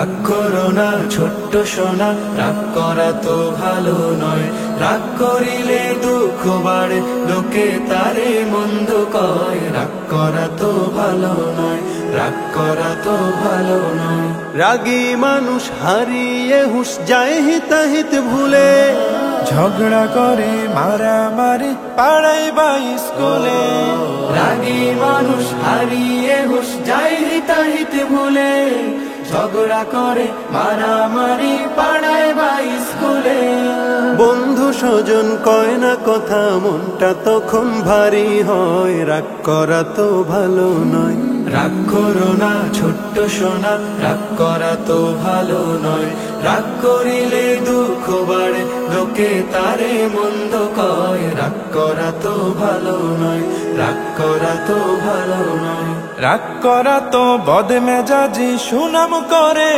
রাগ করো না ছোট্ট সোনা, রাগ করা তো ভালো নয়। রাগ করিলে দুঃখ বাড়ে, লোকে তারে মন্দ কয়। রাগ করা তো ভালো নয়, রাগ করা তো ভালো নয়। রাগী মানুষ হারিয়ে হুঁশ যায় হিতাহিত ভুলে, ঝগড়া করে মারামারি পাড়ায় বা স্কুলে। রাগী মানুষ হারিয়ে হুঁশ যায় হিতাহিত ভুলে, ঝগড়া করে মারামারি পাড়ায় বা স্কুলে। বন্ধু স্বজন কয় না কথা, মনটা তখন ভারী হয়। রাগ করা তো ভালো নয়। রাগ করো না ছোট্ট সোনা, রাগ করা তো ভালো নয়। রাগ করিলে দুঃখ বাড়ে, লোকে তারে মন্দ কয়। রাগ করা তো ভালো নয়, রাগ করা তো ভালো নয়। রাগ করা তো বদমেজাজি সুনাম করে।